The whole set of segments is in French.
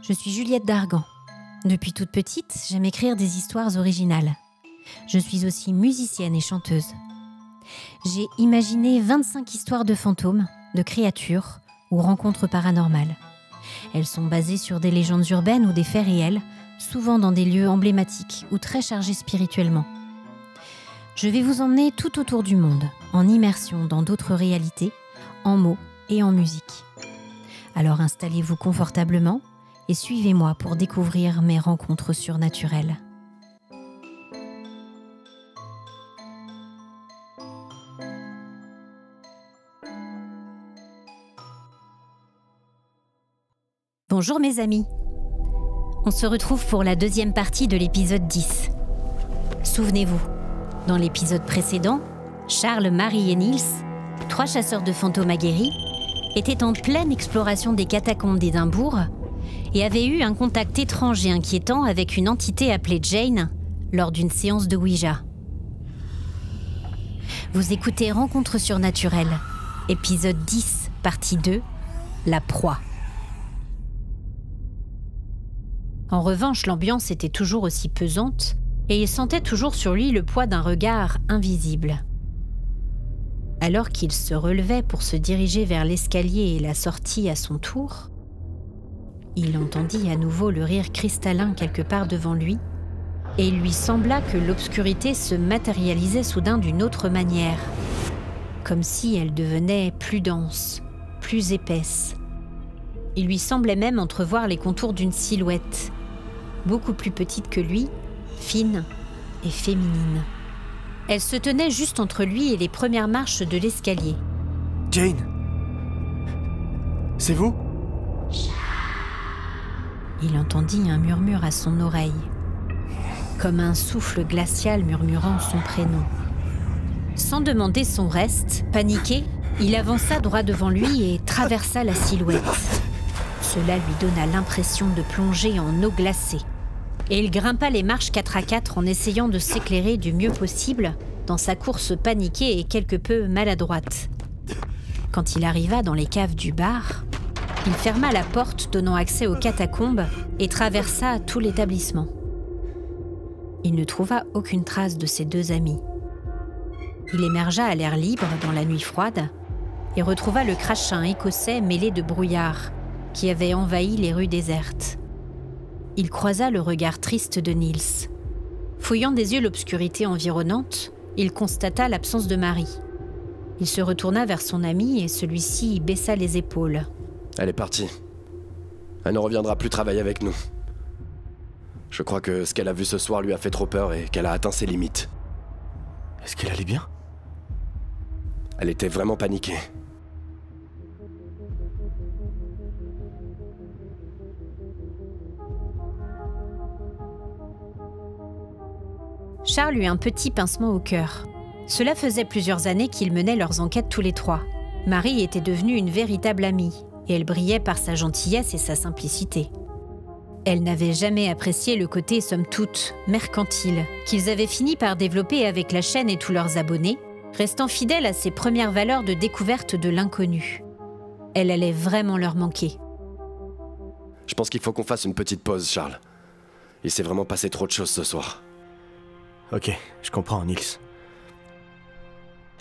Je suis Juliette Dargan. Depuis toute petite, j'aime écrire des histoires originales. Je suis aussi musicienne et chanteuse. J'ai imaginé 25 histoires de fantômes, de créatures ou rencontres paranormales. Elles sont basées sur des légendes urbaines ou des faits réels, souvent dans des lieux emblématiques ou très chargés spirituellement. Je vais vous emmener tout autour du monde, en immersion dans d'autres réalités, en mots et en musique. Alors installez-vous confortablement et suivez-moi pour découvrir mes rencontres surnaturelles. Bonjour mes amis. On se retrouve pour la deuxième partie de l'épisode 10. Souvenez-vous, dans l'épisode précédent, Charles, Marie et Niels, 3 chasseurs de fantômes aguerris, étaient en pleine exploration des catacombes d'Édimbourg et avaient eu un contact étrange et inquiétant avec une entité appelée Jane lors d'une séance de Ouija. Vous écoutez Rencontres surnaturelles, épisode 10, partie 2, la proie. En revanche, l'ambiance était toujours aussi pesante et il sentait toujours sur lui le poids d'un regard invisible. Alors qu'il se relevait pour se diriger vers l'escalier et la sortie à son tour, il entendit à nouveau le rire cristallin quelque part devant lui et il lui sembla que l'obscurité se matérialisait soudain d'une autre manière, comme si elle devenait plus dense, plus épaisse. Il lui semblait même entrevoir les contours d'une silhouette, beaucoup plus petite que lui, fine et féminine. Elle se tenait juste entre lui et les premières marches de l'escalier. Jane, c'est vous ? Il entendit un murmure à son oreille, comme un souffle glacial murmurant son prénom. Sans demander son reste, paniqué, il avança droit devant lui et traversa la silhouette. Cela lui donna l'impression de plonger en eau glacée. Et il grimpa les marches 4 à 4 en essayant de s'éclairer du mieux possible dans sa course paniquée et quelque peu maladroite. Quand il arriva dans les caves du bar, il ferma la porte donnant accès aux catacombes et traversa tout l'établissement. Il ne trouva aucune trace de ses 2 amis. Il émergea à l'air libre dans la nuit froide et retrouva le crachin écossais mêlé de brouillard qui avait envahi les rues désertes. Il croisa le regard triste de Niels. Fouillant des yeux l'obscurité environnante, il constata l'absence de Marie. Il se retourna vers son ami et celui-ci baissa les épaules. Elle est partie. Elle ne reviendra plus travailler avec nous. Je crois que ce qu'elle a vu ce soir lui a fait trop peur et qu'elle a atteint ses limites. Est-ce qu'elle allait bien ? Elle était vraiment paniquée. Charles eut un petit pincement au cœur. Cela faisait plusieurs années qu'ils menaient leurs enquêtes tous les 3. Marie était devenue une véritable amie, et elle brillait par sa gentillesse et sa simplicité. Elle n'avait jamais apprécié le côté, somme toute, mercantile, qu'ils avaient fini par développer avec la chaîne et tous leurs abonnés, restant fidèle à ses premières valeurs de découverte de l'inconnu. Elle allait vraiment leur manquer. Je pense qu'il faut qu'on fasse une petite pause, Charles. Il s'est vraiment passé trop de choses ce soir. Ok, je comprends, Niels.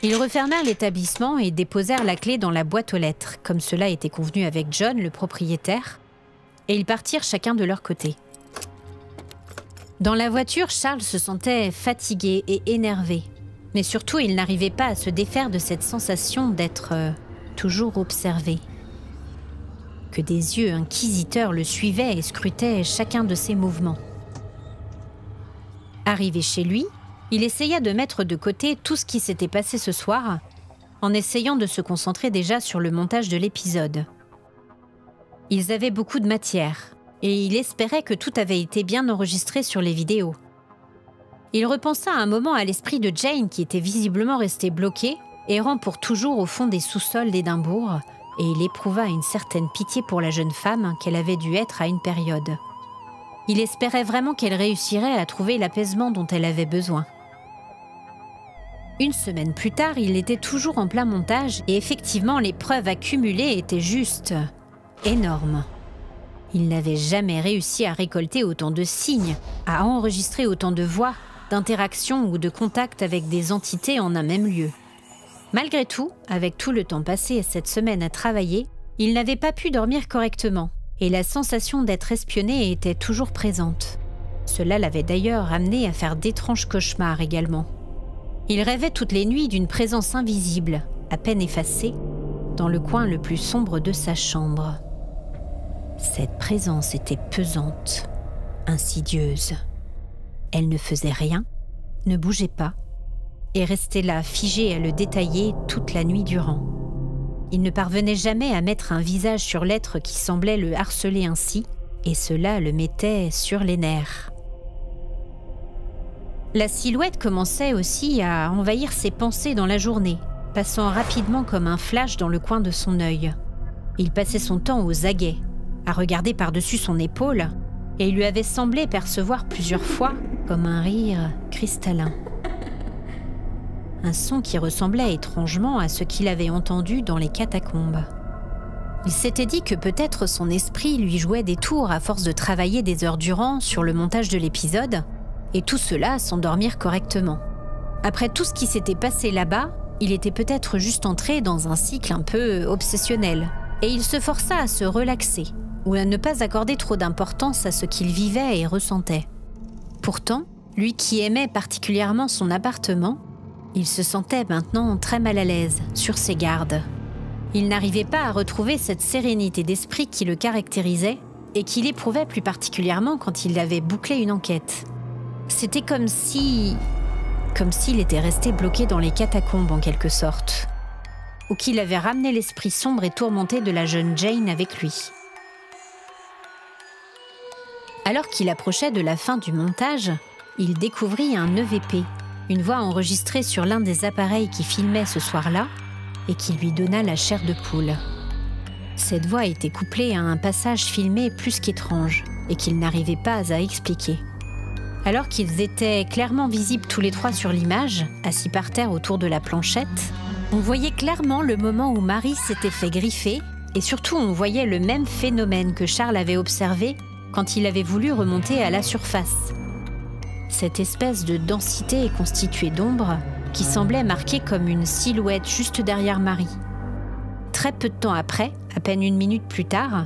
Ils refermèrent l'établissement et déposèrent la clé dans la boîte aux lettres, comme cela était convenu avec John, le propriétaire, et ils partirent chacun de leur côté. Dans la voiture, Charles se sentait fatigué et énervé, mais surtout il n'arrivait pas à se défaire de cette sensation d'être toujours observé. Que des yeux inquisiteurs le suivaient et scrutaient chacun de ses mouvements. Arrivé chez lui, il essaya de mettre de côté tout ce qui s'était passé ce soir, en essayant de se concentrer déjà sur le montage de l'épisode. Ils avaient beaucoup de matière, et il espérait que tout avait été bien enregistré sur les vidéos. Il repensa un moment à l'esprit de Jane qui était visiblement restée bloquée, errant pour toujours au fond des sous-sols d'Édimbourg, et il éprouva une certaine pitié pour la jeune femme qu'elle avait dû être à une période. Il espérait vraiment qu'elle réussirait à trouver l'apaisement dont elle avait besoin. Une semaine plus tard, il était toujours en plein montage et effectivement, les preuves accumulées étaient juste énormes. Il n'avait jamais réussi à récolter autant de signes, à enregistrer autant de voix, d'interactions ou de contacts avec des entités en un même lieu. Malgré tout, avec tout le temps passé cette semaine à travailler, il n'avait pas pu dormir correctement et la sensation d'être espionné était toujours présente. Cela l'avait d'ailleurs amené à faire d'étranges cauchemars également. Il rêvait toutes les nuits d'une présence invisible, à peine effacée, dans le coin le plus sombre de sa chambre. Cette présence était pesante, insidieuse. Elle ne faisait rien, ne bougeait pas, et restait là, figée à le détailler toute la nuit durant. Il ne parvenait jamais à mettre un visage sur l'être qui semblait le harceler ainsi, et cela le mettait sur les nerfs. La silhouette commençait aussi à envahir ses pensées dans la journée, passant rapidement comme un flash dans le coin de son œil. Il passait son temps aux aguets, à regarder par-dessus son épaule, et il lui avait semblé percevoir plusieurs fois comme un rire cristallin. Un son qui ressemblait étrangement à ce qu'il avait entendu dans les catacombes. Il s'était dit que peut-être son esprit lui jouait des tours à force de travailler des heures durant sur le montage de l'épisode, et tout cela sans dormir correctement. Après tout ce qui s'était passé là-bas, il était peut-être juste entré dans un cycle un peu obsessionnel, et il se força à se relaxer, ou à ne pas accorder trop d'importance à ce qu'il vivait et ressentait. Pourtant, lui qui aimait particulièrement son appartement, il se sentait maintenant très mal à l'aise, sur ses gardes. Il n'arrivait pas à retrouver cette sérénité d'esprit qui le caractérisait et qu'il éprouvait plus particulièrement quand il avait bouclé une enquête. C'était comme s'il était resté bloqué dans les catacombes en quelque sorte, ou qu'il avait ramené l'esprit sombre et tourmenté de la jeune Jane avec lui. Alors qu'il approchait de la fin du montage, il découvrit un EVP, une voix enregistrée sur l'un des appareils qui filmait ce soir-là et qui lui donna la chair de poule. Cette voix était couplée à un passage filmé plus qu'étrange et qu'il n'arrivait pas à expliquer. Alors qu'ils étaient clairement visibles tous les trois sur l'image, assis par terre autour de la planchette, on voyait clairement le moment où Marie s'était fait griffer et surtout on voyait le même phénomène que Charles avait observé quand il avait voulu remonter à la surface. Cette espèce de densité est constituée d'ombre qui semblait marquée comme une silhouette juste derrière Marie. Très peu de temps après, à peine une minute plus tard,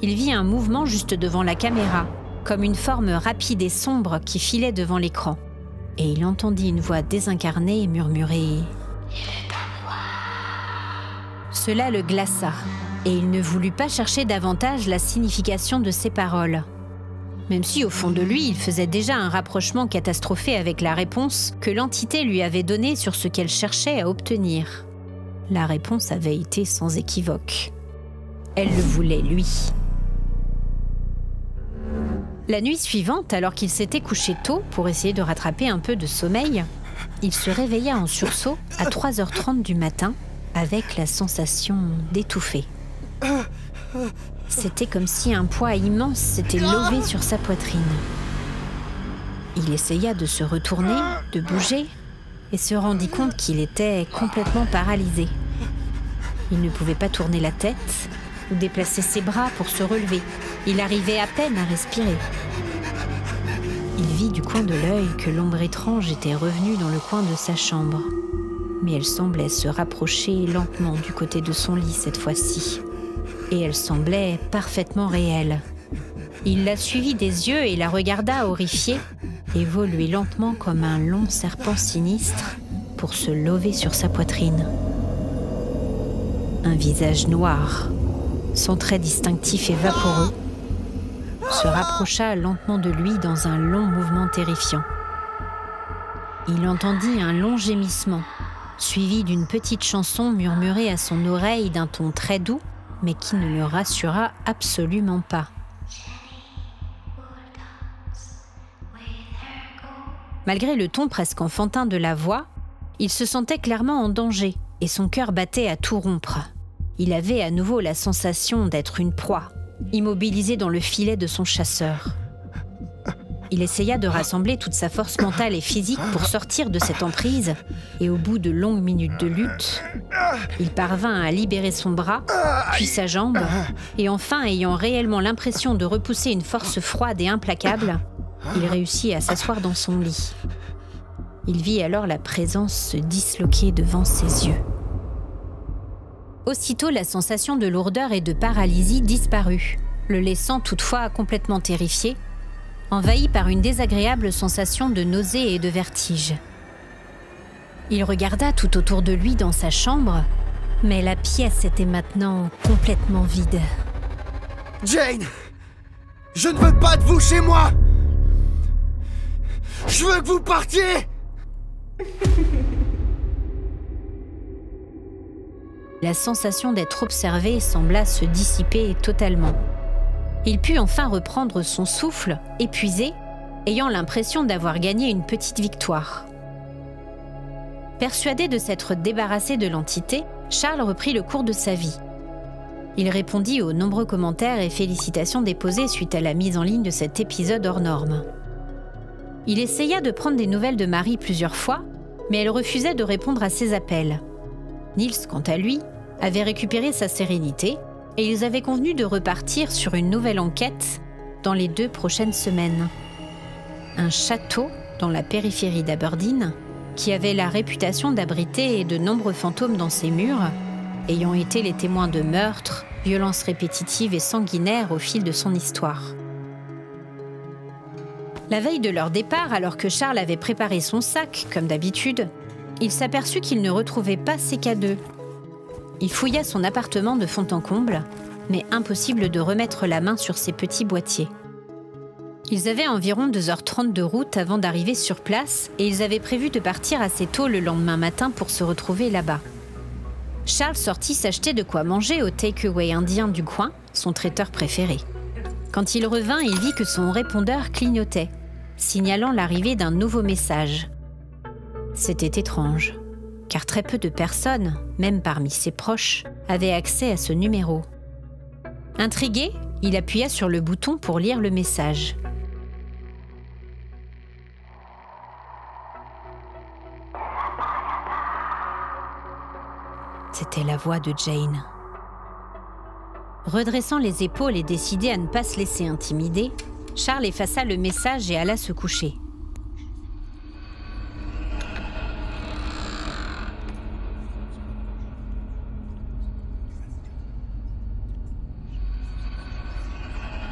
il vit un mouvement juste devant la caméra, comme une forme rapide et sombre qui filait devant l'écran. Et il entendit une voix désincarnée murmurer « Il est à moi ». Cela le glaça, et il ne voulut pas chercher davantage la signification de ces paroles. Même si au fond de lui, il faisait déjà un rapprochement catastrophé avec la réponse que l'entité lui avait donnée sur ce qu'elle cherchait à obtenir. La réponse avait été sans équivoque. Elle le voulait, lui. La nuit suivante, alors qu'il s'était couché tôt pour essayer de rattraper un peu de sommeil, il se réveilla en sursaut à 3h30 du matin avec la sensation d'étouffer. C'était comme si un poids immense s'était levé sur sa poitrine. Il essaya de se retourner, de bouger, et se rendit compte qu'il était complètement paralysé. Il ne pouvait pas tourner la tête ou déplacer ses bras pour se relever. Il arrivait à peine à respirer. Il vit du coin de l'œil que l'ombre étrange était revenue dans le coin de sa chambre. Mais elle semblait se rapprocher lentement du côté de son lit cette fois-ci. Et elle semblait parfaitement réelle. Il la suivit des yeux et la regarda horrifié, évoluer lentement comme un long serpent sinistre pour se lever sur sa poitrine. Un visage noir, sans trait distinctif et vaporeux, se rapprocha lentement de lui dans un long mouvement terrifiant. Il entendit un long gémissement, suivi d'une petite chanson murmurée à son oreille d'un ton très doux, mais qui ne le rassura absolument pas. Malgré le ton presque enfantin de la voix, il se sentait clairement en danger et son cœur battait à tout rompre. Il avait à nouveau la sensation d'être une proie, immobilisé dans le filet de son chasseur. il essaya de rassembler toute sa force mentale et physique pour sortir de cette emprise, et au bout de longues minutes de lutte, il parvint à libérer son bras, puis sa jambe, et enfin, ayant réellement l'impression de repousser une force froide et implacable, il réussit à s'asseoir dans son lit. Il vit alors la présence se disloquer devant ses yeux. Aussitôt, la sensation de lourdeur et de paralysie disparut, le laissant toutefois complètement terrifié, envahi par une désagréable sensation de nausée et de vertige. Il regarda tout autour de lui dans sa chambre, mais la pièce était maintenant complètement vide. Jane! Je ne veux pas de vous chez moi! Je veux que vous partiez! La sensation d'être observé sembla se dissiper totalement. Il put enfin reprendre son souffle, épuisé, ayant l'impression d'avoir gagné une petite victoire. Persuadé de s'être débarrassé de l'entité, Charles reprit le cours de sa vie. Il répondit aux nombreux commentaires et félicitations déposés suite à la mise en ligne de cet épisode hors norme. Il essaya de prendre des nouvelles de Marie plusieurs fois, mais elle refusait de répondre à ses appels. Niels, quant à lui, avait récupéré sa sérénité et ils avaient convenu de repartir sur une nouvelle enquête dans les 2 prochaines semaines. Un château dans la périphérie d'Aberdeen, qui avait la réputation d'abriter de nombreux fantômes dans ses murs, ayant été les témoins de meurtres, violences répétitives et sanguinaires au fil de son histoire. La veille de leur départ, alors que Charles avait préparé son sac, comme d'habitude, il s'aperçut qu'il ne retrouvait pas ses cadeaux. Il fouilla son appartement de fond en comble, mais impossible de remettre la main sur ses petits boîtiers. Ils avaient environ 2h30 de route avant d'arriver sur place et ils avaient prévu de partir assez tôt le lendemain matin pour se retrouver là-bas. Charles sortit s'acheter de quoi manger au take-away indien du coin, son traiteur préféré. Quand il revint, il vit que son répondeur clignotait, signalant l'arrivée d'un nouveau message. C'était étrange, car très peu de personnes, même parmi ses proches, avaient accès à ce numéro. Intrigué, il appuya sur le bouton pour lire le message. C'était la voix de Jane. Redressant les épaules et décidé à ne pas se laisser intimider, Charles effaça le message et alla se coucher.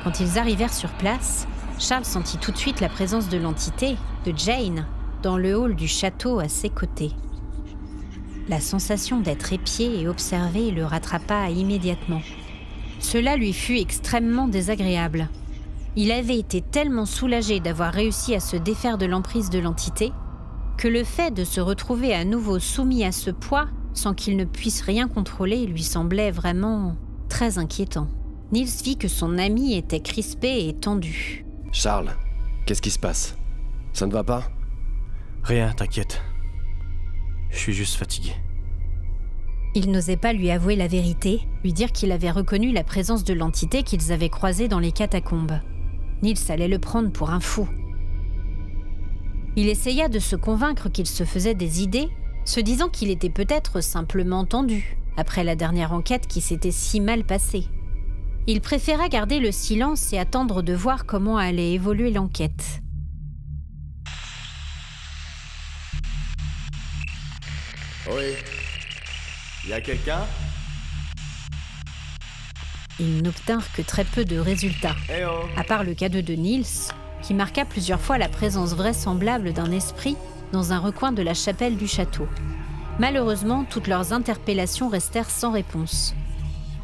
Quand ils arrivèrent sur place, Charles sentit tout de suite la présence de l'entité, de Jane, dans le hall du château à ses côtés. La sensation d'être épié et observé le rattrapa immédiatement. Cela lui fut extrêmement désagréable. Il avait été tellement soulagé d'avoir réussi à se défaire de l'emprise de l'entité que le fait de se retrouver à nouveau soumis à ce poids sans qu'il ne puisse rien contrôler lui semblait vraiment très inquiétant. Niels vit que son ami était crispé et tendu. « Charles, qu'est-ce qui se passe? Ça ne va pas ?» Rien, t'inquiète. Je suis juste fatigué. Il n'osait pas lui avouer la vérité, lui dire qu'il avait reconnu la présence de l'entité qu'ils avaient croisée dans les catacombes. Niels allait le prendre pour un fou. Il essaya de se convaincre qu'il se faisait des idées, se disant qu'il était peut-être simplement tendu, après la dernière enquête qui s'était si mal passée. Il préféra garder le silence et attendre de voir comment allait évoluer l'enquête. Oui. Y a quelqu'un? Ils n'obtinrent que très peu de résultats, Eh oh. à part le cadeau de Niels, qui marqua plusieurs fois la présence vraisemblable d'un esprit dans un recoin de la chapelle du château. Malheureusement, toutes leurs interpellations restèrent sans réponse.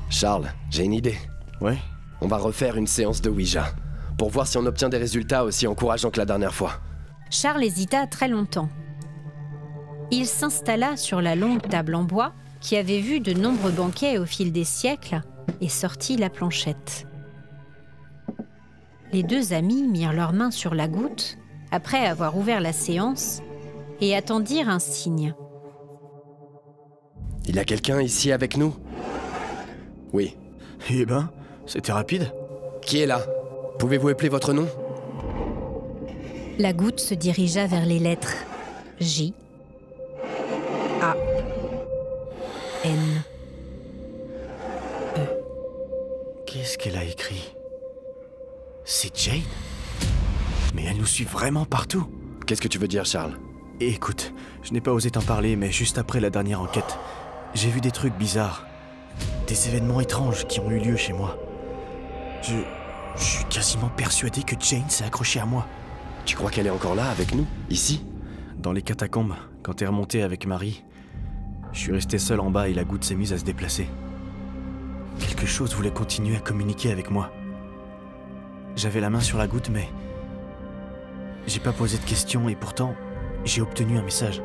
Charles, j'ai une idée. Ouais? On va refaire une séance de Ouija, pour voir si on obtient des résultats aussi encourageants que la dernière fois. Charles hésita très longtemps. Il s'installa sur la longue table en bois, qui avait vu de nombreux banquets au fil des siècles, et sortit la planchette. Les 2 amis mirent leurs mains sur la goutte, après avoir ouvert la séance, et attendirent un signe. Il y a quelqu'un ici avec nous? Oui. Eh ben, c'était rapide. Qui est là? Pouvez-vous épeler votre nom? La goutte se dirigea vers les lettres J, A, N, E. Qu'est-ce qu'elle a écrit? C'est Jane? Mais elle nous suit vraiment partout. Qu'est-ce que tu veux dire, Charles? Et écoute, je n'ai pas osé t'en parler, mais juste après la dernière enquête, j'ai vu des trucs bizarres. Des événements étranges qui ont eu lieu chez moi. Je suis quasiment persuadé que Jane s'est accrochée à moi. Tu crois qu'elle est encore là, avec nous? Ici? Dans les catacombes, quand t'es remonté avec Marie, je suis resté seul en bas et la goutte s'est mise à se déplacer. Quelque chose voulait continuer à communiquer avec moi. J'avais la main sur la goutte, mais j'ai pas posé de questions et pourtant, j'ai obtenu un message.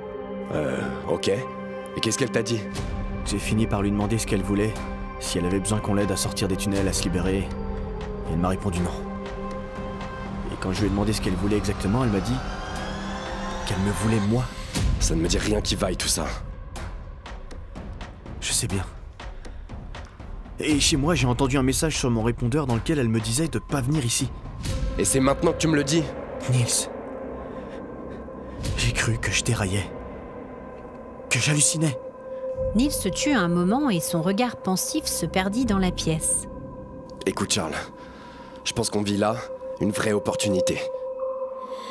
Ok. Et qu'est-ce qu'elle t'a dit? J'ai fini par lui demander ce qu'elle voulait, si elle avait besoin qu'on l'aide à sortir des tunnels, à se libérer. Et elle m'a répondu non. Et quand je lui ai demandé ce qu'elle voulait exactement, elle m'a dit qu'elle me voulait moi. Ça ne me dit rien qui vaille, tout ça. Je sais bien. Et chez moi, j'ai entendu un message sur mon répondeur dans lequel elle me disait de pas venir ici. Et c'est maintenant que tu me le dis? Nils, j'ai cru que je déraillais. Que j'hallucinais. Nils se tut un moment et son regard pensif se perdit dans la pièce. Écoute, Charles, je pense qu'on vit là une vraie opportunité.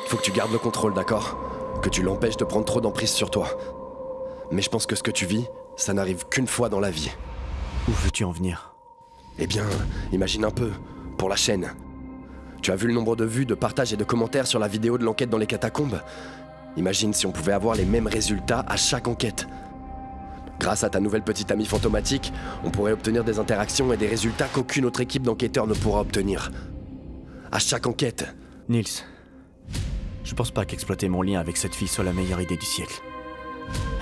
Faut que tu gardes le contrôle, d'accord? Que tu l'empêches de prendre trop d'emprise sur toi. Mais je pense que ce que tu vis, ça n'arrive qu'une fois dans la vie. Où veux-tu en venir? Eh bien, imagine un peu, pour la chaîne. Tu as vu le nombre de vues, de partages et de commentaires sur la vidéo de l'enquête dans les catacombes? Imagine si on pouvait avoir les mêmes résultats à chaque enquête. Grâce à ta nouvelle petite amie fantomatique, on pourrait obtenir des interactions et des résultats qu'aucune autre équipe d'enquêteurs ne pourra obtenir. À chaque enquête. Nils, je pense pas qu'exploiter mon lien avec cette fille soit la meilleure idée du siècle.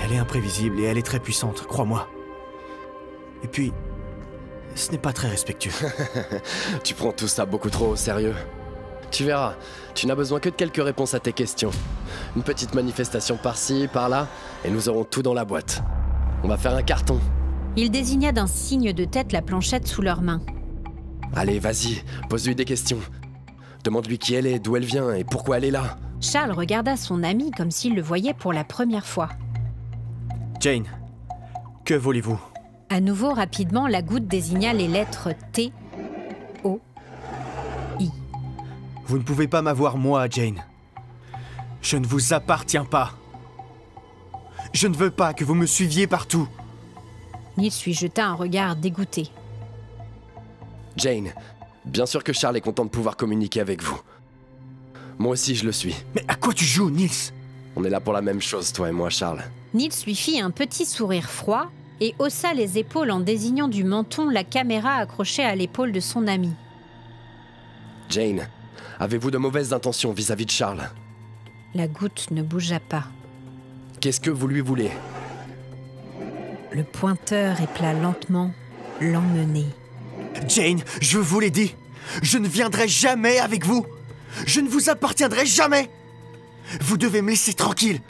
Elle est imprévisible et elle est très puissante, crois-moi. Et puis, ce n'est pas très respectueux. Tu prends tout ça beaucoup trop au sérieux. Tu verras, tu n'as besoin que de quelques réponses à tes questions. Une petite manifestation par-ci, par-là, et nous aurons tout dans la boîte. On va faire un carton. Il désigna d'un signe de tête la planchette sous leurs mains. Allez, vas-y, pose-lui des questions. Demande-lui qui elle est, d'où elle vient et pourquoi elle est là. Charles regarda son ami comme s'il le voyait pour la première fois. Jane, que voulez-vous? À nouveau, rapidement, la goutte désigna les lettres T, O, I. Vous ne pouvez pas m'avoir moi, Jane. Je ne vous appartiens pas. Je ne veux pas que vous me suiviez partout. Nils lui jeta un regard dégoûté. Jane, bien sûr que Charles est content de pouvoir communiquer avec vous. Moi aussi, je le suis. Mais à quoi tu joues, Nils? On est là pour la même chose, toi et moi, Charles. Nils lui fit un petit sourire froid et haussa les épaules en désignant du menton la caméra accrochée à l'épaule de son ami. Jane, avez-vous de mauvaises intentions vis-à-vis de Charles? La goutte ne bougea pas. Qu'est-ce que vous lui voulez? Le pointeur épela lentement l'emmener. Jane, je vous l'ai dit, je ne viendrai jamais avec vous. Je ne vous appartiendrai jamais. Vous devez me laisser tranquille.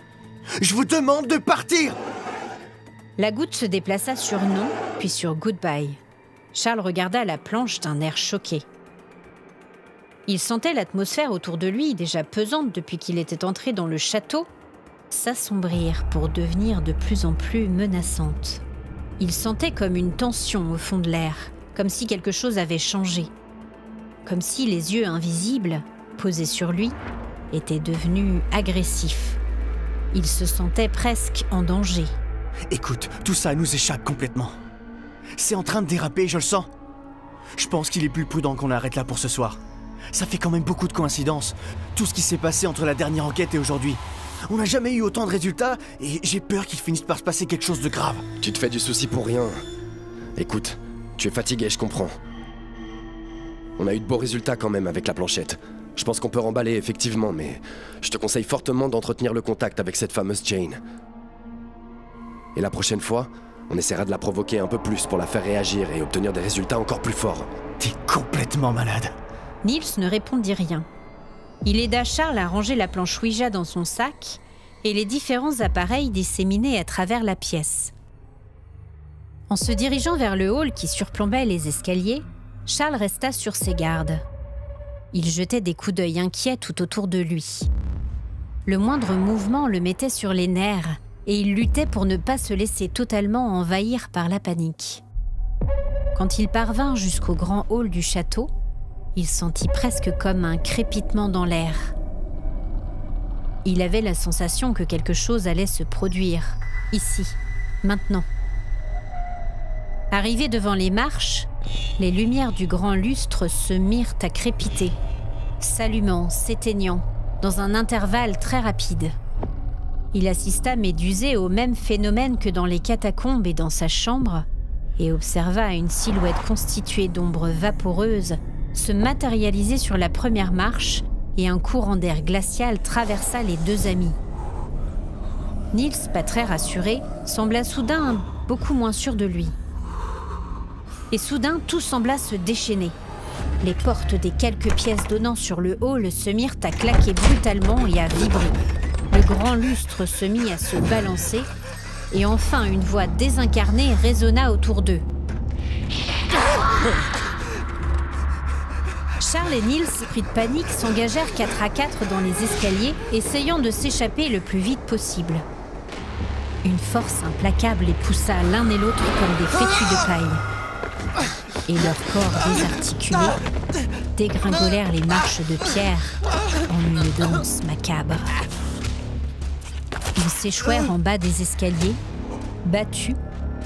Je vous demande de partir. La goutte se déplaça sur non, puis sur goodbye. Charles regarda la planche d'un air choqué. Il sentait l'atmosphère autour de lui, déjà pesante depuis qu'il était entré dans le château, s'assombrir pour devenir de plus en plus menaçante. Il sentait comme une tension au fond de l'air, comme si quelque chose avait changé. Comme si les yeux invisibles, posés sur lui, étaient devenus agressifs. Il se sentait presque en danger. Écoute, tout ça nous échappe complètement. C'est en train de déraper, je le sens. Je pense qu'il est plus prudent qu'on arrête là pour ce soir. Ça fait quand même beaucoup de coïncidences. Tout ce qui s'est passé entre la dernière enquête et aujourd'hui. On n'a jamais eu autant de résultats et j'ai peur qu'il finisse par se passer quelque chose de grave. Tu te fais du souci pour rien. Écoute, tu es fatigué, je comprends. On a eu de beaux résultats quand même avec la planchette. Je pense qu'on peut remballer effectivement, mais je te conseille fortement d'entretenir le contact avec cette fameuse Jane. Et la prochaine fois, on essaiera de la provoquer un peu plus pour la faire réagir et obtenir des résultats encore plus forts. T'es complètement malade. Nils ne répondit rien. Il aida Charles à ranger la planche Ouija dans son sac et les différents appareils disséminés à travers la pièce. En se dirigeant vers le hall qui surplombait les escaliers, Charles resta sur ses gardes. Il jetait des coups d'œil inquiets tout autour de lui. Le moindre mouvement le mettait sur les nerfs et il luttait pour ne pas se laisser totalement envahir par la panique. Quand il parvint jusqu'au grand hall du château, il sentit presque comme un crépitement dans l'air. Il avait la sensation que quelque chose allait se produire, ici, maintenant. Arrivé devant les marches, les lumières du grand lustre se mirent à crépiter, s'allumant, s'éteignant, dans un intervalle très rapide. Il assista médusé au même phénomène que dans les catacombes et dans sa chambre, et observa une silhouette constituée d'ombres vaporeuses se matérialiser sur la première marche, et un courant d'air glacial traversa les deux amis. Niels, pas très rassuré, sembla soudain beaucoup moins sûr de lui. Et soudain, tout sembla se déchaîner. Les portes des quelques pièces donnant sur le hall se mirent à claquer brutalement et à vibrer. Le grand lustre se mit à se balancer, et enfin une voix désincarnée résonna autour d'eux. Charles et Niels, pris de panique, s'engagèrent 4 à 4 dans les escaliers, essayant de s'échapper le plus vite possible. Une force implacable les poussa l'un et l'autre comme des fétus de paille. Et leurs corps désarticulés dégringolèrent les marches de pierre en une danse macabre. Ils s'échouèrent en bas des escaliers, battus,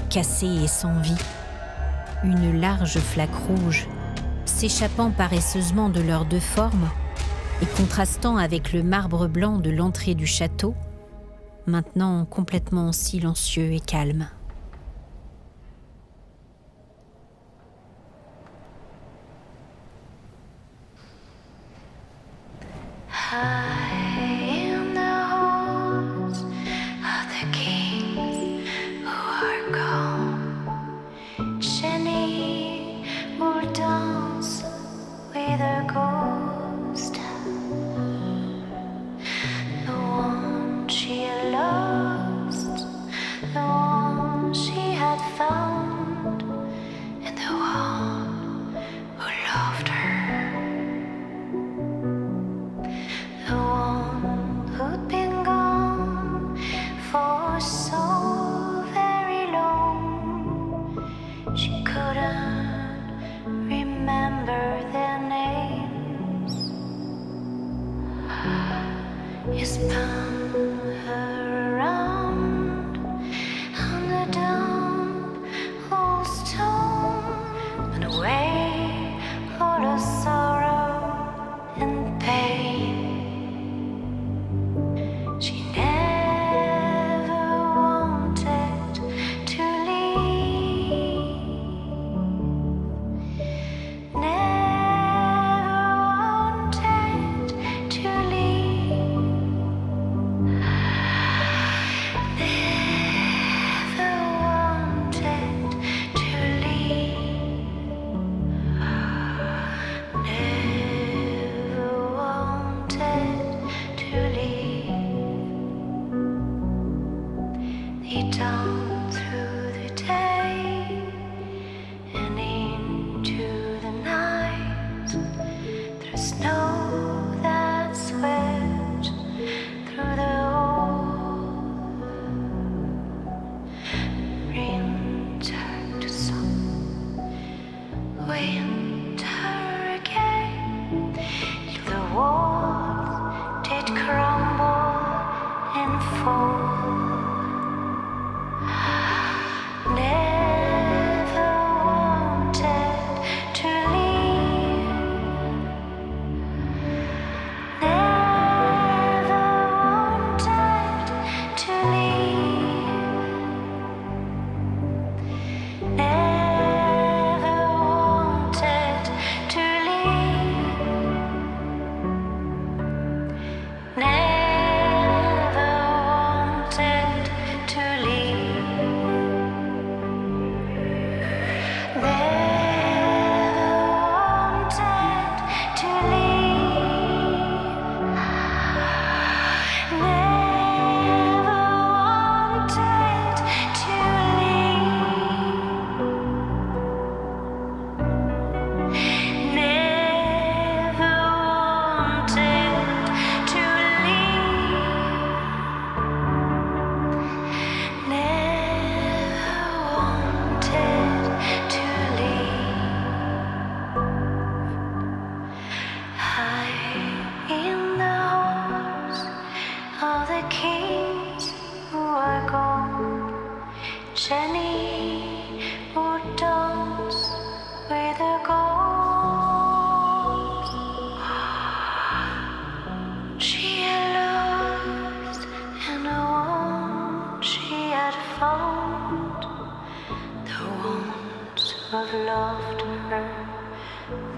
cassés et sans vie. Une large flaque rouge, s'échappant paresseusement de leurs deux formes et contrastant avec le marbre blanc de l'entrée du château, maintenant complètement silencieux et calme.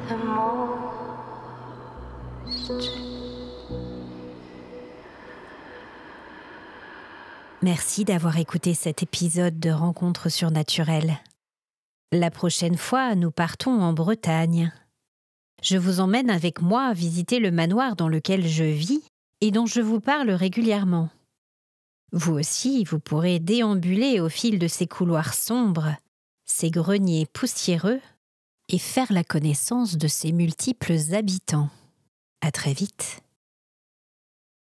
the most. Merci d'avoir écouté cet épisode de Rencontres surnaturelles. La prochaine fois, nous partons en Bretagne. Je vous emmène avec moi visiter le manoir dans lequel je vis et dont je vous parle régulièrement. Vous aussi, vous pourrez déambuler au fil de ces couloirs sombres, ces greniers poussiéreux et faire la connaissance de ses multiples habitants. À très vite.